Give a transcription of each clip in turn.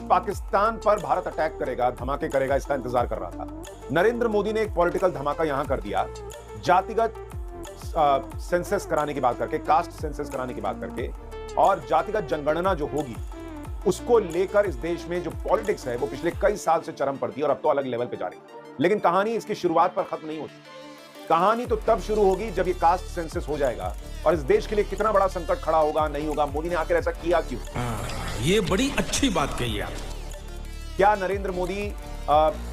पाकिस्तान पर भारत अटैक करेगा, धमाके करेगा, इसका इंतजार कर रहा था। नरेंद्र मोदी ने एक पॉलिटिकल धमाका यहां कर दिया, जातिगत सेंसस कराने की बात करके, कास्ट सेंसस कराने की बात करके, और जातिगत जनगणना जो होगी उसको लेकर इस देश में जो पॉलिटिक्स है वो पिछले कई साल से चरम पर थी और अब तो अलग लेवल पे जा रही है। लेकिन कहानी इसकी शुरुआत पर खत्म नहीं होती। कहानी तो तब शुरू होगी जब ये कास्ट सेंसस हो जाएगा और इस देश के लिए कितना बड़ा संकट खड़ा होगा, नहीं होगा, मोदी ने आखिर ऐसा किया क्यों? ये बड़ी अच्छी बात कही आप। क्या नरेंद्र मोदी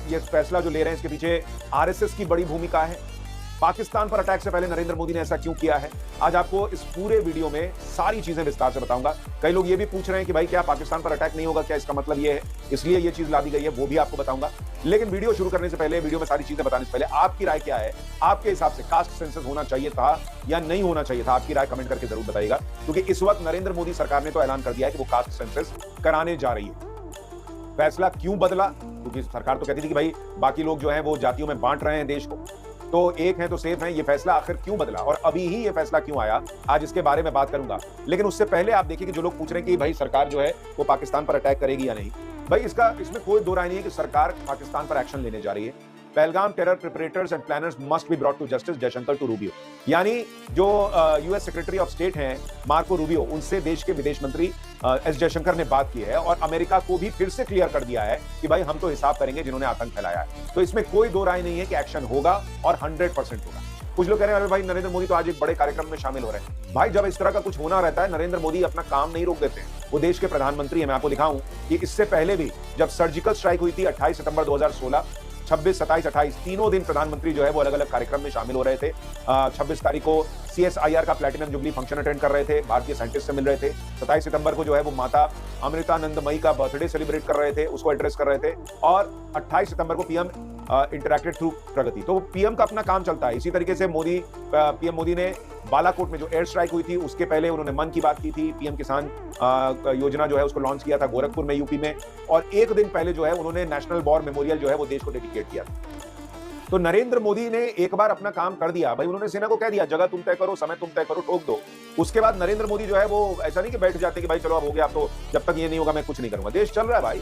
ये फैसला जो ले रहे हैं इसके पीछे आरएसएस की बड़ी भूमिका है? पाकिस्तान पर अटैक से पहले नरेंद्र मोदी ने ऐसा क्यों किया है? आज आपको इस पूरे वीडियो में सारी चीजें विस्तार से बताऊंगा। कई लोग ये भी पूछ रहे हैं कि भाई क्या पाकिस्तान पर अटैक नहीं होगा, क्या इसका मतलब ये है इसलिए ये चीज ला दी गई है, वो भी आपको बताऊंगा। लेकिन वीडियो शुरू करने से पहले, वीडियो में सारी चीजें बताने से पहले आपकी राय क्या है? आपके हिसाब से कास्ट सेंसस होना चाहिए था या नहीं होना चाहिए था? आपकी राय कमेंट करके जरूर बताइएगा, क्योंकि इस वक्त नरेंद्र मोदी सरकार ने तो ऐलान कर दिया है कि वो कास्ट सेंसस कराने जा रही है। फैसला क्यों बदला? क्योंकि सरकार तो कहती थी कि भाई बाकी लोग जो है वो जातियों में बांट रहे हैं देश को, तो एक है तो सेफ है। ये फैसला आखिर क्यों बदला और अभी ही ये फैसला क्यों आया, आज इसके बारे में बात करूंगा। लेकिन उससे पहले आप देखिए कि जो लोग पूछ रहे हैं कि भाई सरकार जो है वो पाकिस्तान पर अटैक करेगी या नहीं, भाई इसमें कोई दो राय नहीं है कि सरकार पाकिस्तान पर एक्शन लेने जा रही है। Pahalgam terror perpetrators and planners must be brought to justice, Jaishankar to Rubio. यानी जो यूएस सेक्रेटरी ऑफ स्टेट हैं मार्को रूबियो, उनसे देश के विदेश मंत्री एस जयशंकर ने बात की है और अमेरिका को भी फिर से क्लियर कर दिया है कि भाई हम तो हिसाब करेंगे जिन्होंने आतंक फैलाया है। तो इसमें कोई दो राय नहीं है कि एक्शन होगा और 100% होगा। कुछ लोग कह रहे हैं अरे भाई नरेंद्र मोदी तो आज एक बड़े कार्यक्रम में शामिल हो रहे हैं। भाई जब इस तरह का कुछ होना रहता है, नरेंद्र मोदी अपना काम नहीं रोक देते। वो देश के प्रधानमंत्री हैं। मैं आपको दिखाऊं कि इससे पहले भी जब सर्जिकल स्ट्राइक हुई थी 28 सितंबर 2016, 26, 27, 28 तीनों दिन प्रधानमंत्री जो है वो अलग अलग कार्यक्रम में शामिल हो रहे थे। 26 तारीख को CSIR का प्लैटिनम जुबली फंक्शन अटेंड कर रहे थे, भारतीय साइंटिस्ट से मिल रहे थे। 27 सितंबर को जो है वो माता अमृतानंदमयी का बर्थडे सेलिब्रेट कर रहे थे, उसको एड्रेस कर रहे थे। और 28 सितंबर को पीएम इंटरैक्टेड थ्रू प्रगति। तो पीएम का अपना काम चलता है। इसी तरीके से पीएम मोदी ने बालाकोट में जो एयर स्ट्राइक हुई थी उसके पहले उन्होंने मन की बात की थी, पीएम किसान योजना जो है उसको लॉन्च किया था गोरखपुर में, यूपी में। और एक दिन पहले जो है उन्होंने नेशनल वॉर मेमोरियल जो है वो देश को डेडिकेट किया था। तो नरेंद्र मोदी ने एक बार अपना काम कर दिया भाई, उन्होंने सेना को कह दिया जगह तुम तय करो, समय तुम तय करो, ठोक दो। उसके बाद नरेंद्र मोदी जो है वो ऐसा नहीं कि बैठ जाते कि भाई चलो अब हो गया, अब तो जब तक ये नहीं होगा मैं कुछ नहीं करूंगा। देश चल रहा है भाई।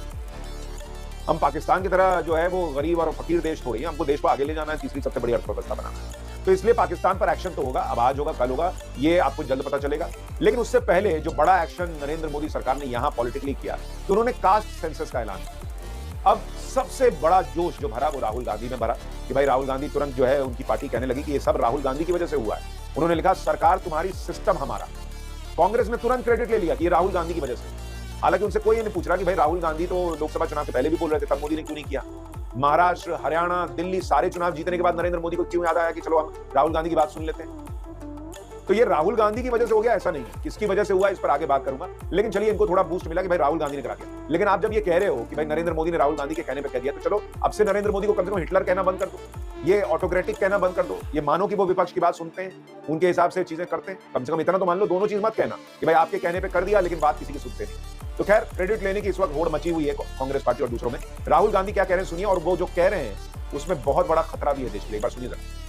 हम पाकिस्तान की तरह जो है वो गरीब और फकीर देश थोड़ी है, हमको देश को आगे ले जाना है, तीसरी सबसे बड़ी अर्थव्यवस्था बनाना है। तो इसलिए पाकिस्तान पर एक्शन तो होगा, अब आज होगा कल होगा, ये आपको जल्द पता चलेगा। लेकिन उससे पहले जो बड़ा एक्शन नरेंद्र मोदी सरकार ने यहां पॉलिटिकली किया, तो उन्होंने कास्ट सेंसस का ऐलान किया। अब सबसे बड़ा जोश जो भरा वो राहुल गांधी में भरा कि भाई राहुल गांधी तुरंत जो है उनकी पार्टी कहने लगी कि ये सब राहुल गांधी की वजह से हुआ है। उन्होंने लिखा सरकार तुम्हारी, सिस्टम हमारा। कांग्रेस ने तुरंत क्रेडिट ले लिया कि ये राहुल गांधी की वजह से। हालांकि उनसे कोई नहीं पूछ रहा कि भाई राहुल गांधी तो लोकसभा चुनाव के पहले भी बोल रहे थे, तब मोदी ने क्यों नहीं किया? महाराष्ट्र, हरियाणा, दिल्ली सारे चुनाव जीतने के बाद नरेंद्र मोदी को क्यों याद आया कि चलो हम राहुल गांधी की बात सुन लेते हैं? तो ये राहुल गांधी की वजह से हो गया ऐसा नहीं है, किसकी वजह से हुआ इस पर आगे बात करूंगा। लेकिन चलिए इनको थोड़ा बूस्ट मिला कि भाई राहुल गांधी ने करा दिया। लेकिन आप जब ये कह रहे हो कि भाई नरेंद्र मोदी ने राहुल गांधी के कहने पे कह दिया, तो चलो अब से नरेंद्र मोदी को कम से कम हिटलर कहना बंद कर दो, ये ऑटोक्रेटिक कहना बंद कर दो, ये मानो कि वो विपक्ष की बात सुनते हैं, उनके हिसाब से चीजें करते हैं। कम से कम इतना तो मान लो, दोनों चीज मत कहना कि भाई आपके कहने पे कर दिया लेकिन बात किसी की सुनते नहीं। तो खैर क्रेडिट लेने की इस वक्त होड़ मची हुई है कांग्रेस पार्टी और दूसरों में। राहुल गांधी क्या कह रहे हैं सुनिए, और वो जो कह रहे हैं उसमें बहुत बड़ा खतरा भी है देश के लिए। एक बार सुनिए जरा।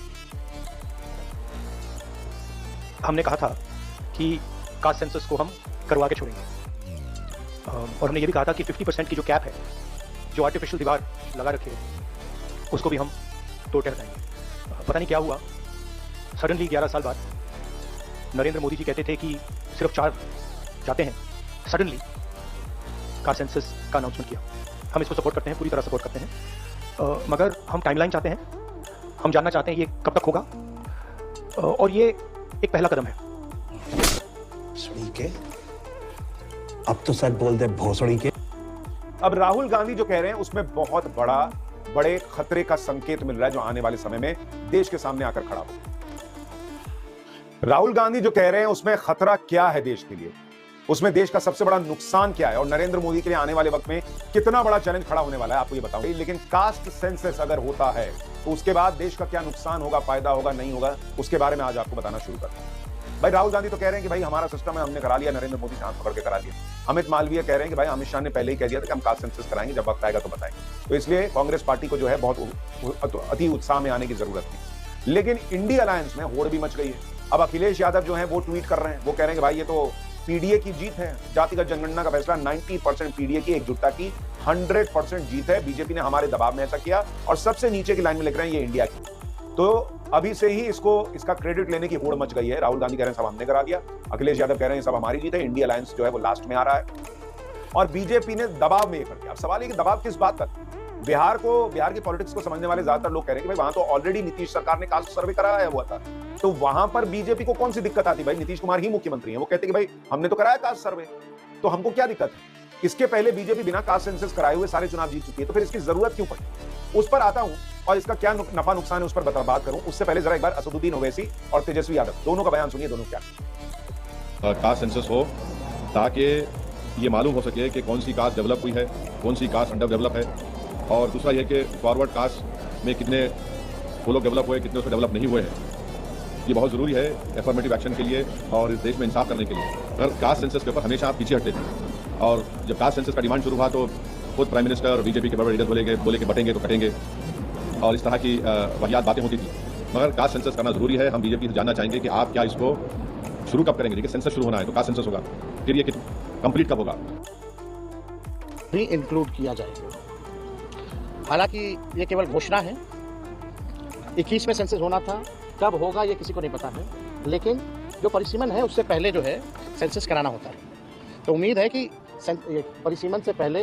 हमने कहा था कि कास्ट सेंसस को हम करवा के छोड़ेंगे और हमने ये भी कहा था कि 50% की जो कैप है, जो आर्टिफिशियल दीवार लगा रखे है, उसको भी हम तोड़ के हटाएंगे। पता नहीं क्या हुआ, सडनली 11 साल बाद नरेंद्र मोदी जी कहते थे कि सिर्फ 4 जाते हैं, सडनली कास्ट सेंसस का अनाउंसमेंट किया। हम इसको सपोर्ट करते हैं, पूरी तरह सपोर्ट करते हैं, मगर हम टाइमलाइन चाहते हैं, हम जानना चाहते हैं ये कब तक होगा। और ये एक पहला कदम है। के अब तो सच बोल दे भोसड़ी के। अब राहुल गांधी जो कह रहे हैं उसमें बहुत बड़े खतरे का संकेत मिल रहा है जो आने वाले समय में देश के सामने आकर खड़ा हो। राहुल गांधी जो कह रहे हैं उसमें खतरा क्या है देश के लिए, उसमें देश का सबसे बड़ा नुकसान क्या है और नरेंद्र मोदी के लिए आने वाले वक्त में कितना बड़ा चैलेंज खड़ा होने वाला है, आपको ये बताऊंगा। लेकिन कास्ट सेंसस अगर होता है तो उसके बाद देश का क्या नुकसान होगा, फायदा होगा, नहीं होगा, उसके बारे में आज आपको बताना शुरू करता हूं। भाई राहुल गांधी तो कह रहे हैं कि भाई हमारा सिस्टम है, हमने करा लिया, नरेंद्र मोदी से हाथ पकड़ के करा लिया। अमित मालवीय कह रहे हैं कि भाई अमित शाह ने पहले ही कह दिया था कि हम कास्ट सेंसस कराएंगे, जब वक्त आएगा तो बताएंगे। तो इसलिए कांग्रेस पार्टी को जो है बहुत अति उत्साह में आने की जरूरत थी। लेकिन इंडिया अलायंस में होड़ भी मच गई है। अब अखिलेश यादव जो है वो ट्वीट कर रहे हैं, वो कह रहे हैं कि भाई ये तो पीडीए की जीत है। जातिगत जनगणना का फैसला 90% पीडीए की एकजुटता की 100% जीत है। बीजेपी ने हमारे दबाव में ऐसा किया और सबसे नीचे की लाइन में लिख रहे हैं ये इंडिया की। तो अभी से ही इसका क्रेडिट लेने की होड़ मच गई है। राहुल गांधी कह रहे हैं सब हमने करा दिया, अखिलेश यादव कह रहे हैं सब हमारी जीत है, इंडिया अलायंस जो है वो लास्ट में आ रहा है और बीजेपी ने दबाव में ये कर दिया। अब सवाल है कि दबाव किस बात का? बिहार की पॉलिटिक्स को समझने वाले ज्यादातर लोग कह रहे हैं कि भाई वहां तो ऑलरेडी नीतीश सरकार ने कास्ट सर्वे कराया हुआ था, तो वहां पर बीजेपी को कौन सी दिक्कत आती? भाई नीतीश कुमार ही मुख्यमंत्री हैं, वो कहते कि भाई हमने तो कराया कास्ट सर्वे, तो हमको क्या दिक्कत है? इसके पहले बीजेपी बिना कास्ट सेंसस कराए हुए सारे चुनाव जीत चुकी है, तो फिर इसकी जरूरत क्यों पड़ी? उस पर आता हूं और इसका क्या नफा नुकसान है उस पर बात करूं। उससे पहले जरा एक बार असदुद्दीन ओवैसी और तेजस्वी यादव दोनों का बयान सुनिए, दोनों क्या कास्ट सेंसस हो ताकि ये मालूम हो सके कि कौन सी कास्ट डेवलप हुई है, कौन सी कास्ट अंडर डेवलप है, और दूसरा ये कि फॉरवर्ड कास्ट में कितने वो लोग डेवलप हुए, कितने उसमें डेवलप नहीं हुए हैं। ये बहुत ज़रूरी है एफर्मेटिव एक्शन के लिए और इस देश में इंसाफ करने के लिए। अगर कास्ट सेंसस के ऊपर हमेशा आप पीछे हटते थे और जब कास्ट सेंसस का डिमांड शुरू हुआ तो खुद प्राइम मिनिस्टर और बीजेपी के बड़े लीडर बोले कि बटेंगे तो कटेंगे और इस तरह की वाहियात बातें होती थी। मगर कास्ट सेंसस करना ज़रूरी है। हम बीजेपी से जानना चाहेंगे कि आप क्या इसको शुरू कब करेंगे? देखिए सेंसस शुरू होना है तो कास्ट सेंसस होगा, फिर ये कंप्लीट कब होगा? भी इंक्लूड किया जाएगा। हालांकि ये केवल घोषणा है, 21 में सेंसस होना था, कब होगा ये किसी को नहीं पता है, लेकिन जो परिसीमन है उससे पहले जो है सेंसस कराना होता है। तो उम्मीद है कि परिसीमन से पहले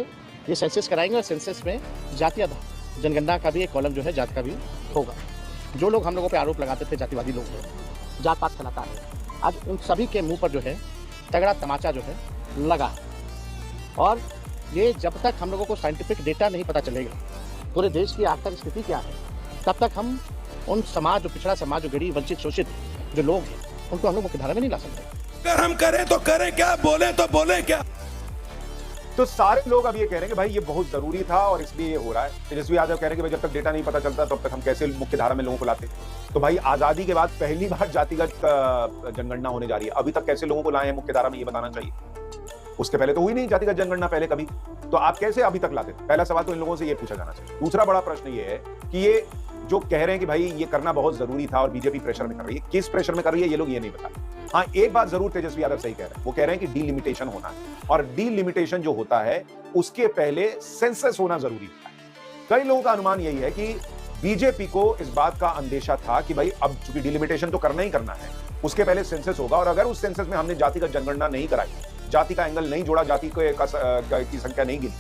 ये सेंसस कराएंगे और सेंसस में जाति आधार जनगणना का भी एक कॉलम जो है जात का भी होगा। जो लोग हम लोगों पे आरोप लगाते थे जातिवादी लोग हैं, जात पात फैलाता है, आज उन सभी के मुंह पर जो है तगड़ा तमाचा जो है लगा है। और ये जब तक हम लोगों को साइंटिफिक डेटा नहीं पता चलेगा पूरे देश की आखिर स्थिति क्या है, तब तक हम उन समाज, जो पिछड़ा समाज, जो गरीब वंचित शोषित जो लोग हैं, उनको हम लोग मुख्यधारा में नहीं ला सकते। अगर हम करें तो करें क्या, बोले तो बोले क्या? तो सारे लोग अब ये कह रहे हैं कि भाई ये बहुत जरूरी था और इसलिए ये हो रहा है। तेजस्वी यादव कह रहे हैं कि भाई जब तक डेटा नहीं पता चलता तब तक हम कैसे मुख्य धारा में लोगों को लाते? तो भाई आजादी के बाद पहली बार जातिगत जनगणना होने जा रही है, अभी तक कैसे लोगों को लाए हैं मुख्य धारा में, ये बताना चाहिए। उसके पहले तो हुई नहीं जातिगत जनगणना पहले कभी, तो आप कैसे अभी तक लाते? पहला सवाल तो इन लोगों से ये पूछा जाना चाहिए। दूसरा बड़ा प्रश्न ये है कि ये जो कह रहे हैं कि भाई ये करना बहुत जरूरी था और बीजेपी प्रेशर में कर रही है, किस प्रेशर में कर रही है ये लोग ये नहीं बता। हाँ, एक बात जरूर तेजस्वी यादव सही कह रहे हैं, वो कह रहे हैं कि डीलिमिटेशन होना है और डीलिमिटेशन जो होता है उसके पहले सेंसस होना जरूरी होता है। कई लोगों का अनुमान यही है कि बीजेपी को इस बात का अंदेशा था कि भाई अब चूंकि डीलिमिटेशन तो करना ही करना है, उसके पहले सेंसस होगा और अगर उस सेंसस में हमने जाति का जनगणना नहीं कराई, जाति का एंगल नहीं जोड़ा, जाति की संख्या नहीं गिनी,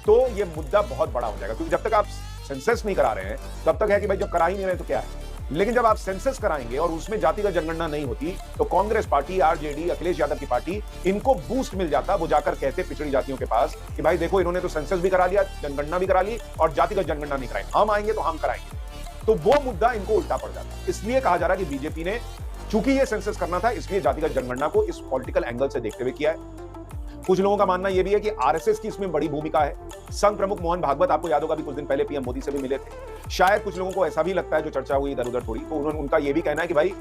तो ये मुद्दा बहुत बड़ा हो जाएगा। क्योंकि जब तक आप सेंसस नहीं करा रहे हैं तब तक है कि भाई जब करा ही नहीं रहे तो क्या है, लेकिन जब आप सेंसस कराएंगे और उसमें जाति का जनगणना नहीं होती तो कांग्रेस पार्टी, आरजेडी, अखिलेश यादव की पार्टी, इनको बूस्ट मिल जाता। वो जाकर कहते पिछड़ी जातियों के पास कि भाई देखो इन्होंने तो सेंसस भी करा लिया, जनगणना भी करा ली और जातिगत जनगणना नहीं कराई, हम आएंगे तो हम कराएंगे। तो वो मुद्दा इनको उल्टा पड़ जाता। इसलिए कहा जा रहा है कि बीजेपी ने चूंकि ये सेंसस करना था इसलिए जातिगत जनगणना को इस पॉलिटिकल एंगल से देखते हुए किया है। कुछ लोगों का मानना यह भी है कि आरएसएस की इसमें बड़ी भूमिका है। संघ प्रमुख मोहन भागवत, आपको याद होगा, भी कुछ दिन पहले पीएम मोदी से भी मिले थे। शायद कुछ लोगों को ऐसा भी लगता है, जो चर्चा हुई इधर उधर थोड़ी, तो उनका यह भी कहना है कि भाई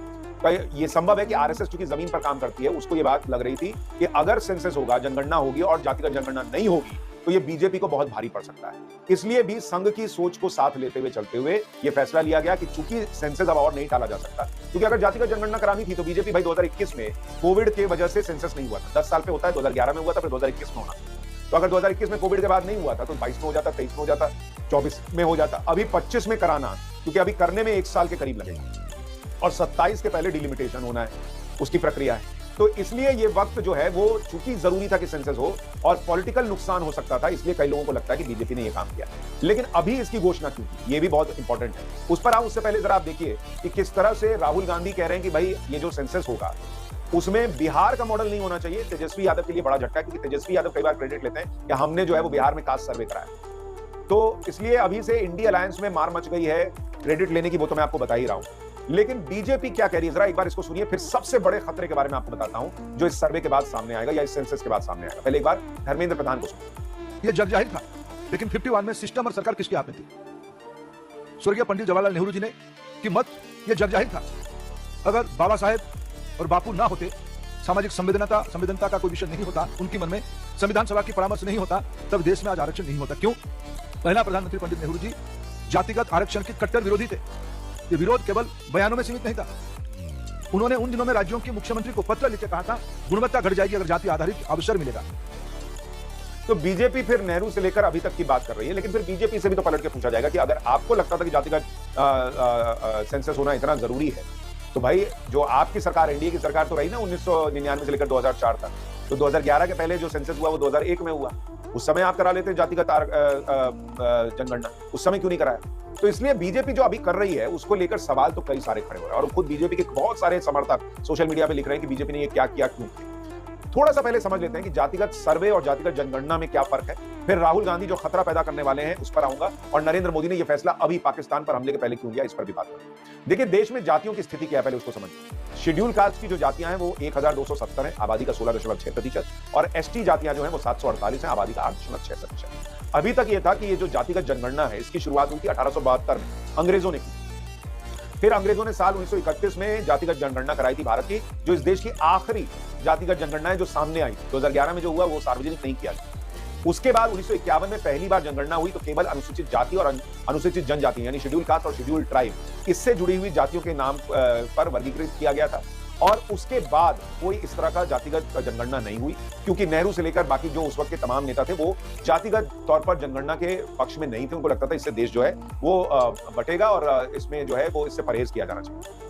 ये संभव है कि आरएसएस चूंकि जमीन पर काम करती है, उसको ये बात लग रही थी कि अगर सेंसस होगा, जनगणना होगी और जातिगत जनगणना नहीं होगी तो ये बीजेपी को बहुत भारी पड़ सकता है। इसलिए भी संघ की सोच को साथ लेते हुए चलते हुए ये फैसला लिया गया कि चूंकि सेंसस अब और नहीं टाला जा सकता, क्योंकि अगर जातिगत जनगणना करानी थी तो बीजेपी भाई 2021 में कोविड के वजह से सेंसस नहीं हुआ था, 10 साल पे होता है, 2011 में हुआ था, फिर 2021 में होना। तो अगर 2021 में कोविड के बाद नहीं हुआ था तो 22 में हो जाता, 23 में हो जाता, 24 में हो जाता। अभी 25 में कराना, क्योंकि अभी करने में 1 साल के करीब लगेगा और 27 के पहले डिलिमिटेशन होना है, उसकी प्रक्रिया है। तो इसलिए ये वक्त जो है वो चूंकि जरूरी था कि सेंसस हो और पॉलिटिकल नुकसान हो सकता था, इसलिए कई लोगों को लगता है कि बीजेपी ने ये काम किया। लेकिन अभी इसकी घोषणा क्यों की, ये भी बहुत इंपॉर्टेंट है। उस पर उससे पहले जरा आप देखिए कि किस तरह से राहुल गांधी कह रहे हैं कि भाई ये जो सेंसस होगा उसमें बिहार का मॉडल नहीं होना चाहिए। तेजस्वी यादव के लिए बड़ा झटका, क्योंकि तेजस्वी यादव कई बार क्रेडिट लेते हैं कि हमने जो है वो बिहार में कास्ट सर्वे कराया। तो इसलिए अभी से इंडिया अलायंस में मार मच गई है, क्रेडिट लेने की वो तो मैं आपको बता ही रहा हूं। लेकिन बीजेपी क्या कह रही है, जरा एक बार इसको सुनिए, फिर सबसे बड़े खतरे के बारे में आपको बताता हूं जो इस सर्वे के बाद सामने आएगा या इस सेंसस के बाद सामने आएगा। पहले एक बार धर्मेंद्र प्रधान को सुनिए। यह जग जाहिर था, लेकिन 51 में सिस्टम और सरकार किसके हाथ में थी? स्वर्गीय पंडित जवाहरलाल नेहरू जी ने की मत यह जग जाहिर था। अगर बाबा साहेब और बापू ना होते, सामाजिक संवेदनता का कोई विषय नहीं होता, उनकी मन में संविधान सभा की परामर्श नहीं होता, तब देश में आज आरक्षण नहीं होता। क्यों? पहला प्रधानमंत्री पंडित नेहरू जी जातिगत आरक्षण के कट्टर विरोधी थे। ये विरोध केवल बयानों में सीमित नहीं था, उन्होंने उन दिनों में राज्यों के मुख्यमंत्री को पत्र लिख के कहा था गुणवत्ता घट जाएगी अगर जाति आधारित अवसर मिलेगा। तो बीजेपी फिर नेहरू से लेकर अभी तक की बात कर रही है, लेकिन फिर बीजेपी से भी तो पलट के पूछा जाएगा कि अगर आपको लगता था कि जातिगत सेंसस होना इतना जरूरी है, तो भाई जो आपकी सरकार, एनडीए की सरकार तो रही ना 1999 से लेकर 2004 तक, तो 2011 के पहले जो सेंसस हुआ वो 2001 में हुआ। उस समय आप करा लेते जातिगत जनगणना, उस समय क्यों नहीं कराया? तो इसलिए बीजेपी जो अभी कर रही है उसको लेकर सवाल तो कई सारे खड़े हो रहे हैं, और खुद बीजेपी के बहुत सारे समर्थक सोशल मीडिया पे लिख रहे हैं कि बीजेपी ने ये क्या किया, क्यों किया। थोड़ा सा पहले समझ लेते हैं कि जातिगत सर्वे और जातिगत जनगणना में क्या फर्क है, फिर राहुल गांधी जो खतरा पैदा करने वाले हैं उस पर आऊंगा, और नरेंद्र मोदी ने यह फैसला अभी पाकिस्तान पर हमले के पहले क्यों किया इस पर भी बात करूंगा। देखिए, देश में जातियों की स्थिति क्या है पहले उसको समझिए। शेड्यूल कास्ट की जो जातियां हैं वो 1270 है, आबादी का 16.6%, और एसटी जातियां जो है वो 748 है, आबादी का 8.6%। अभी तक ये था कि ये जो जातिगत जनगणना है इसकी शुरुआत हुई थी 1872 में, अंग्रेजों ने की। फिर अंग्रेजों ने साल 1931 में जातिगत जनगणना कराई थी भारत की, जो इस देश की आखिरी जातिगत जनगणना है जो सामने आई। 2011 में जो हुआ वो सार्वजनिक नहीं किया गया। उसके बाद 1951 में पहली बार जनगणना हुई, तो केवल अनुसूचित जाति और अनुसूचित जनजाति यानी शेड्यूल कास्ट और शेड्यूल ट्राइब, इससे जुड़ी हुई जातियों के नाम पर वर्गीकृत किया गया था। और उसके बाद कोई इस तरह का जातिगत जनगणना नहीं हुई, क्योंकि नेहरू से लेकर बाकी जो उस वक्त के तमाम नेता थे वो जातिगत तौर पर जनगणना के पक्ष में नहीं थे। उनको लगता था इससे देश जो है वो बटेगा और इसमें जो है वो इससे परहेज किया जाना चाहिए।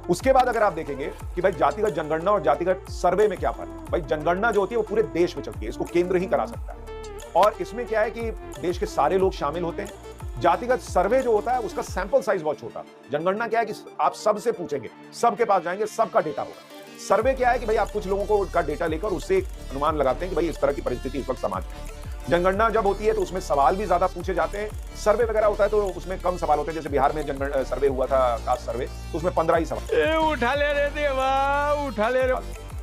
उसके बाद अगर आप देखेंगे कि भाई जातिगत जनगणना और जातिगत सर्वे में क्या फर्क है, भाई जनगणना जो होती है वो पूरे देश में चलती है, इसको केंद्र ही करा सकता है, और इसमें क्या है कि देश के सारे लोग शामिल होते हैं। जातिगत सर्वे जो होता है उसका सैंपल साइज बहुत छोटा है। जनगणना क्या है कि आप सबसे पूछेंगे, सबके पास जाएंगे, सबका डेटा होगा। सर्वे क्या है कि भाई आप कुछ लोगों को उनका डेटा लेकर उससे एक अनुमान लगाते हैं कि भाई इस तरह की परिस्थिति इस वक्त समाज में। जनगणना जब होती है तो उसमें सवाल भी ज्यादा पूछे जाते हैं, सर्वे वगैरह होता है तो उसमें कम सवाल होते हैं। जैसे बिहार में जनगणना सर्वे हुआ था, कास्ट सर्वे, तो उसमें 15 ही सवाल। उठा ले रे देवा, उठा ले रे।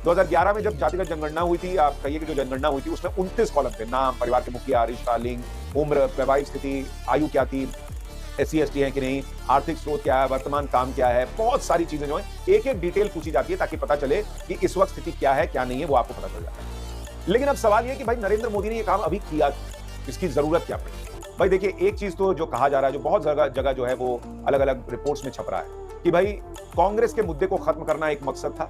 2011 में जब जातिगत जनगणना हुई थी, आप कहिए कि जो जनगणना हुई थी उसमें 29 कॉलम थे, नाम, परिवार के मुखिया, रिश्ता, लिंग, उम्र, वैवाहिक स्थिति, आयु क्या थी, SC ST है कि नहीं, आर्थिक स्रोत क्या है, वर्तमान काम क्या है, बहुत सारी चीजें जो है एक एक डिटेल पूछी जाती है ताकि पता चले कि इस वक्त स्थिति क्या है क्या नहीं है, वो आपको पता चल जाता है। लेकिन अब सवाल ये कि भाई नरेंद्र मोदी ने ये काम अभी किया, इसकी जरूरत क्या पड़ी? भाई देखिए, एक चीज तो जो कहा जा रहा है, जो बहुत जगह जो है वो अलग अलग रिपोर्ट्स में छप रहा है कि भाई कांग्रेस के मुद्दे को खत्म करना एक मकसद था,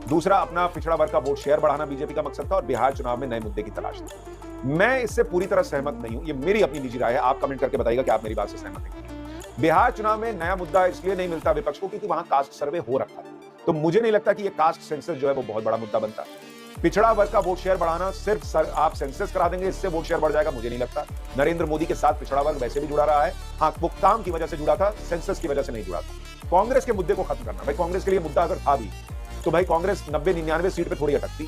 दूसरा अपना पिछड़ा वर्ग का वोट शेयर बढ़ाना बीजेपी का मकसद था, और बिहार चुनाव में नए मुद्दे की तलाश थी। मैं इससे पूरी तरह सहमत नहीं हूं, ये मेरी अपनी निजी राय है, आप कमेंट करके बताइएगा कि आप मेरी बात से सहमत हैं। बिहार चुनाव में नया मुद्दा इसलिए नहीं मिलता विपक्ष को क्योंकि वहां कास्ट सर्वे हो रखा है, तो मुझे नहीं लगता कि ये कास्ट सेंसस जो है वो बहुत बड़ा मुद्दा बनता। पिछड़ा वर्ग का वोट शेयर बढ़ाना, सिर्फ आप सेंसस करा देंगे इससे वोट शेयर बढ़ जाएगा, मुझे नहीं लगता। नरेंद्र मोदी के साथ पिछड़ा वर्ग वैसे भी जुड़ा रहा है, हाँ वो काम की वजह से जुड़ा था, सेंसस की वजह से नहीं जुड़ा था। कांग्रेस के मुद्दे को खत्म करना, भाई कांग्रेस के लिए मुद्दा अगर था भी तो भाई कांग्रेस 90-99 सीट पे थोड़ी अटकती।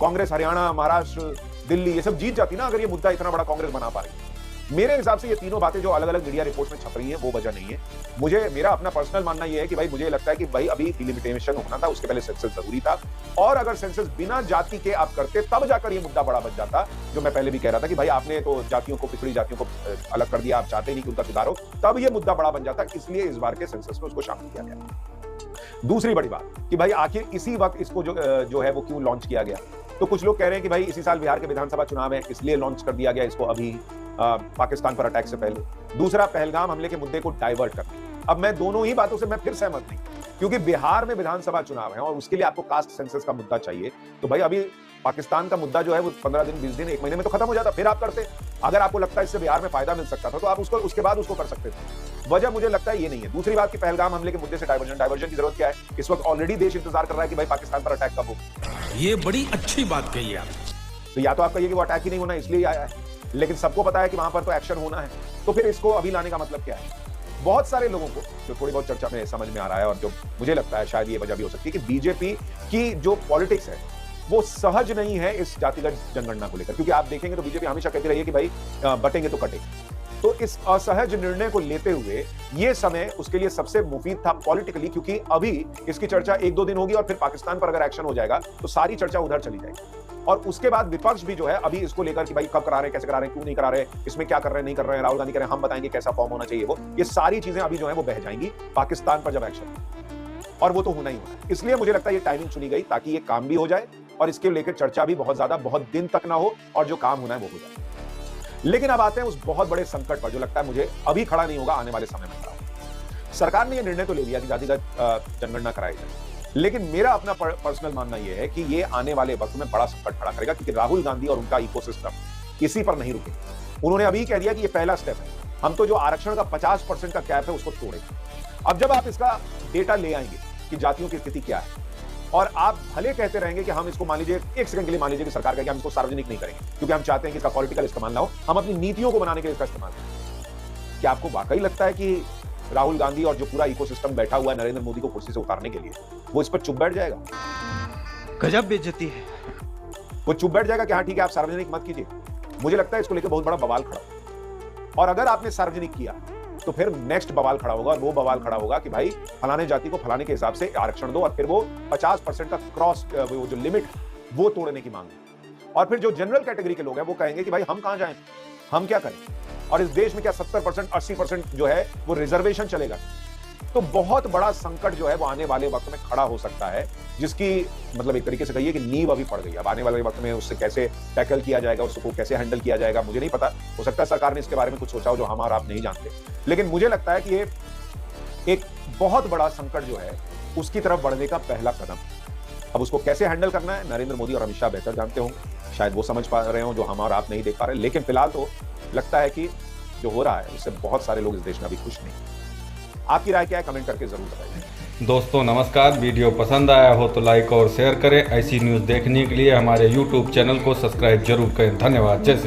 कांग्रेस हरियाणा, महाराष्ट्र, दिल्ली ये सब जीत जाती ना, अगर ये मुद्दा इतना बड़ा कांग्रेस बना पा रही। मेरे हिसाब से ये तीनों बातें जो अलग अलग मीडिया रिपोर्ट्स में छप रही हैं वो वजह नहीं है। मेरा अपना पर्सनल मानना ये है कि भाई मुझे लगता है कि भाई अभी डिलिमिटेशन होना था, उसके पहले सेंसस जरूरी था, और अगर सेंसस बिना जाति के आप करते तब जाकर ये मुद्दा बड़ा बच जाता। जो मैं पहले भी कह रहा था कि भाई आपने तो जातियों को, पिछड़ी जातियों को अलग कर दिया, आप चाहते नहीं कि उनका सुधार हो, तब ये मुद्दा बड़ा बन जाता, इसलिए इस बार के सेंसस में उसको शामिल किया गया। दूसरी बड़ी बात कि भाई आखिर इसी वक्त इसको जो है वो क्यों लॉन्च किया गया, तो कुछ लोग कह रहे हैं कि भाई इसी साल बिहार के विधानसभा चुनाव है इसलिए लॉन्च कर दिया गया इसको अभी पाकिस्तान पर अटैक से पहले। दूसरा, पहलगाम हमले के मुद्दे को डाइवर्ट करना। अब मैं दोनों ही बातों से मैं फिर सहमत नहीं, क्योंकि बिहार में विधानसभा चुनाव है और उसके लिए आपको कास्ट सेंसस का मुद्दा चाहिए, तो भाई अभी पाकिस्तान का मुद्दा जो है वो 15 दिन, 20 दिन, 1 महीने में तो खत्म हो जाता, फिर आप करते। अगर आपको लगता है इससे बिहार में फायदा मिल सकता था तो आप उसको उसके बाद उसको कर सकते थे। वजह मुझे लगता है ये नहीं है। दूसरी बात कि पहलगाम हमले के मुद्दे से डाइवर्जन की जरूरत क्या है? इस वक्त ऑलरेडी देश इंतजार कर रहा है कि भाई पाकिस्तान पर अटैक कब हो। ये बड़ी अच्छी बात कही आप। तो या तो आप कहिए कि वो अटैक ही नहीं होना इसलिए आया है, लेकिन सबको पता है कि वहां पर तो एक्शन होना है, तो फिर इसको अभी लाने का मतलब क्या है? बहुत सारे लोगों को जो थोड़ी बहुत चर्चा में समझ में आ रहा है, और जो मुझे लगता है शायद ये वजह भी हो सकती है कि बीजेपी की जो पॉलिटिक्स है वो सहज नहीं है इस जातिगत जनगणना को लेकर। क्योंकि आप देखेंगे तो बीजेपी हमेशा कहती रही है कि भाई बटेंगे तो कटेंगे। तो इस असहज निर्णय को लेते हुए ये समय उसके लिए सबसे मुफीद था पॉलिटिकली, क्योंकि अभी इसकी चर्चा 1-2 दिन होगी और फिर पाकिस्तान पर अगर एक्शन हो जाएगा तो सारी चर्चा उधर चली जाएगी। और उसके बाद विपक्ष भी जो है अभी इसको लेकर कि भाई कब करा रहे हैं, कैसे करा रहे हैं, क्यों नहीं करा रहे, इसमें क्या कर रहे हैं, नहीं कर रहे हैं, राहुल गांधी कह रहे हैं हम बताएंगे कैसा फॉर्म होना चाहिए, वो ये सारी चीजें अभी जो है वो बह जाएंगी पाकिस्तान पर जब एक्शन, और वो तो होना ही होना। इसलिए मुझे लगता है ये टाइमिंग चुनी गई ताकि ये काम भी हो जाए और इसके लेकर चर्चा भी बहुत ज्यादा बहुत दिन तक ना हो, और जो काम होना है वो हो जाए। लेकिन अब आते हैं उस बहुत बड़े संकट पर जो लगता है मुझे अभी खड़ा नहीं होगा, आने वाले समय में खड़ा होगा। सरकार ने यह निर्णय तो ले लिया कि जातिगत जनगणना कराई जाए, लेकिन मेरा अपना पर्सनल मानना यह है कि ये आने वाले वक्त में बड़ा संकट खड़ा करेगा, क्योंकि राहुल गांधी और उनका इकोसिस्टम इसी पर नहीं रुके। उन्होंने अभी कह दिया कि ये पहला स्टेप है, हम तो जो आरक्षण का 50% का कैप है उसको तोड़ेंगे। अब जब आप इसका डेटा ले आएंगे कि जातियों की स्थिति क्या है, और आप भले कहते रहेंगे कि हम इसको मान लीजिए एक सेकंड के लिए मान लीजिए कि सरकार का कि हम इसको सार्वजनिक नहीं करेंगे क्योंकि हम चाहते हैं कि इसका पॉलिटिकल इस्तेमाल ना हो, हम अपनी नीतियों को बनाने के लिए इसका इस्तेमाल करें। क्या आपको वाकई लगता है कि राहुल गांधी और जो पूरा इकोसिस्टम बैठा हुआ है नरेंद्र मोदी को कुर्सी से उतारने के लिए, वो इस पर चुप बैठ जाएगा? गजब बेइज्जती है। वो चुप बैठ जाएगा कि हाँ ठीक है आप सार्वजनिक मत कीजिए? मुझे लगता है इसको लेकर बहुत बड़ा बवाल खड़ा होगा। और अगर आपने सार्वजनिक किया तो फिर नेक्स्ट बवाल खड़ा होगा, वो बवाल खड़ा होगा कि भाई फलाने जाति को फलाने के हिसाब से आरक्षण दो, और फिर वो 50% का क्रॉस वो जो लिमिट वो तोड़ने की मांग है। और फिर जो जनरल कैटेगरी के लोग हैं वो कहेंगे कि भाई हम कहां जाएं, हम क्या करें, और इस देश में क्या 70% 80% जो है वो रिजर्वेशन चलेगा? तो बहुत बड़ा संकट जो है वो आने वाले वक्त में खड़ा हो सकता है, जिसकी मतलब एक तरीके से कहिए कि नींव अभी पड़ गई। अब आने वाले वक्त में उससे कैसे टैकल किया जाएगा, उसको कैसे हैंडल किया जाएगा, मुझे नहीं पता। हो सकता है सरकार ने इसके बारे में कुछ सोचा हो जो हम और आप नहीं जानते, लेकिन मुझे लगता है कि ये एक बहुत बड़ा संकट जो है उसकी तरफ बढ़ने का पहला कदम। अब उसको कैसे हैंडल करना है नरेंद्र मोदी और अमित शाह बेहतर जानते होंगे, शायद वो समझ पा रहे हो जो हम और आप नहीं देख पा रहे। लेकिन फिलहाल तो लगता है कि जो हो रहा है उससे बहुत सारे लोग इस देश में अभी खुश नहीं। आपकी राय क्या है, कमेंट करके जरूर बताइए। दोस्तों नमस्कार, वीडियो पसंद आया हो तो लाइक और शेयर करें। ऐसी न्यूज़ देखने के लिए हमारे YouTube चैनल को सब्सक्राइब जरूर करें। धन्यवाद। जय श्री